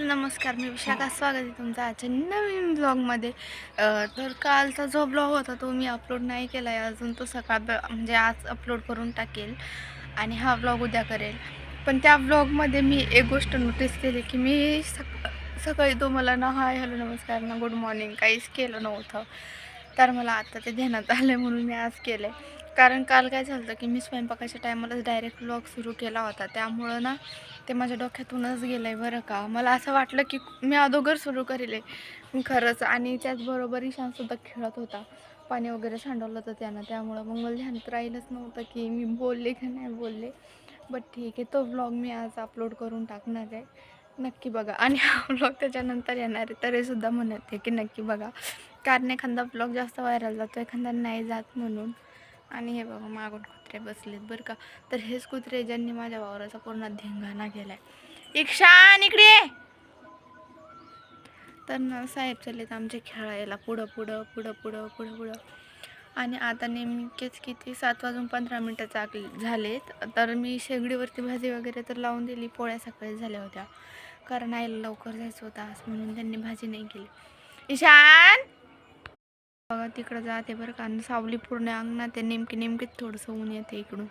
नमस्कार, मी विशाखा. स्वागत आहे तुमचं आजच्या नवीन ब्लॉगमध्ये. तर कालचा जो ब्लॉग होता तो मी अपलोड नाही केला आहे अजून. तो म्हणजे आज अपलोड करून टाकेल आणि हा ब्लॉग उद्या करेल. पण त्या ब्लॉगमध्ये मी एक गोष्ट नोटीस केली की मी सकाळी तुम्हाला ना हाय हॅलो नमस्कार ना गुड मॉर्निंग काहीच केलं नव्हतं. तर मला आता ते ध्यानात आलं म्हणून मी आज केलं आहे. कारण काल काय झालं की मी स्वयंपाकाच्या टायमालाच डायरेक्ट ब्लॉग सुरू केला होता, त्यामुळं ना ते माझ्या डोक्यातूनच गेलं आहे बरं का. मला असं वाटलं की मी अगोदर सुरू करेल आहे खरंच. आणि त्याचबरोबर ईशानसुद्धा खेळत होता, पाणी वगैरे सांडवलं होतं त्यानं, त्यामुळं मग मला ध्यानात राहिलंच नव्हतं की मी बोलले की नाही बोलले. बट ठीक आहे, तो ब्लॉग मी आज अपलोड करून टाकणार आहे, नक्की बघा. आणि हा ब्लॉग त्याच्यानंतर येणार आहे तरीसुद्धा म्हणत आहे की नक्की बघा, कारण एखादा ब्लॉग जास्त व्हायरल जातो, एखादा नाही जात म्हणून. आणि हे बघा मागून कुत्रे बसलेत बरं का. तर हेच कुत्रे ज्यांनी माझ्या वावराचा पूर्ण धिंगाणा केलाय. इक्षान इकडे ये. तर ना साहेब चाललेत आमचे खेळायला पुढं पुढं पुढं पुढं पुढं पुढं. आणि आता नेमकेच किती 7:15 झालेत. तर मी शेगडीवरती भाजी वगैरे तर लावून दिली, पोळ्या सकाळी झाल्या होत्या कारण आईला लवकर जायचं होतं आज म्हणून त्यांनी भाजी नाही केली. ईशान बघा तिकडं जाते बरं का. सावली पूर्ण अंगणात ते नेमकीच थोडंसं ऊन येते इकडून.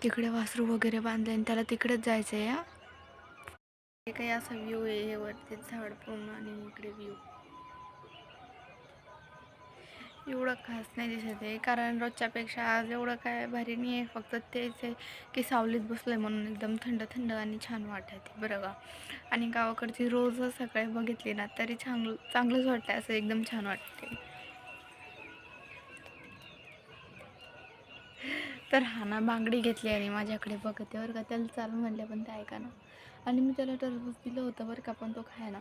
तिकडे वासरू वगैरे बांधले आणि त्याला तिकडेच जायचं आहे. हे काही असा व्ह्यू आहे, हे वरती झाड पूर्ण आणि इकडे व्ह्यू एवढं खास नाही दिसत आहे कारण रोजच्यापेक्षा आज एवढं काय भारी नाही आहे. फक्त तेच आहे की सावलीत बसलं म्हणून एकदम थंड थंड आणि छान वाटते बरं का. आणि गावाकडची रोज सकाळी बघितली ना तरी चांगलंच वाटतं, असं एकदम छान वाटते. तर हा ना बांगडी घेतली आणि माझ्याकडे बघते बरं का. त्याला चाल म्हणले पण ते ऐका ना. आणि मी त्याला टरबूज दिलं होतं बरं का, पण तो खायला.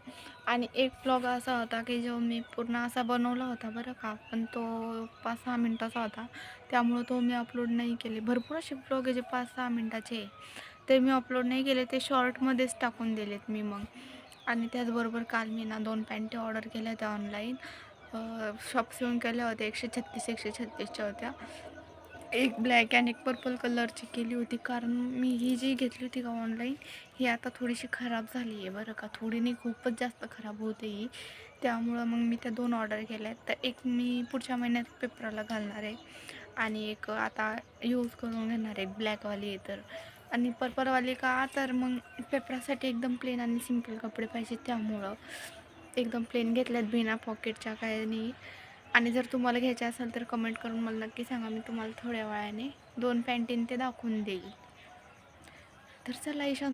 आणि एक ब्लॉग असा होता की जो मी पूर्ण असा बनवला होता बरं का, पण तो 5-6 मिनटाचा होता, त्यामुळं तो मी अपलोड नाही केले. भरपूर असे ब्लॉग आहे जे 5-6 मिनटाचे, ते मी अपलोड नाही केले, ते शॉर्टमध्येच टाकून दिलेत मी मग. आणि त्याचबरोबर काल मी ना 2 पॅन्टी ऑर्डर केल्या होत्या ऑनलाईन. शॉप्सहून केल्या होत्या, 136च्या होत्या. एक ब्लॅक आणि एक पर्पल कलरची केली होती, कारण मी ही जी घेतली होती का ऑनलाईन, ही आता थोडीशी खराब झाली आहे बरं का. थोडी नाही, खूपच जास्त खराब होते ही, त्यामुळं मग मी त्या 2 ऑर्डर केल्या आहेत. तर एक मी पुढच्या महिन्यात पेपराला घालणार आहे आणि एक आता यूज करून घेणार आहे, ब्लॅकवाली आहे तर. आणि पर्पलवाली का, तर मग पेपरासाठी एकदम प्लेन आणि सिंपल कपडे पाहिजे, त्यामुळं एकदम प्लेन घेतल्यात, बिना पॉकेटच्या काय नाही. आणि जर तुम्हाला घ्यायचे असेल तर कमेंट करून मला नक्की सांगा, मी तुम्हाला थोड्या वेळाने 2 पॅन्टीन ते दाखवून देईल. तर चला ईशान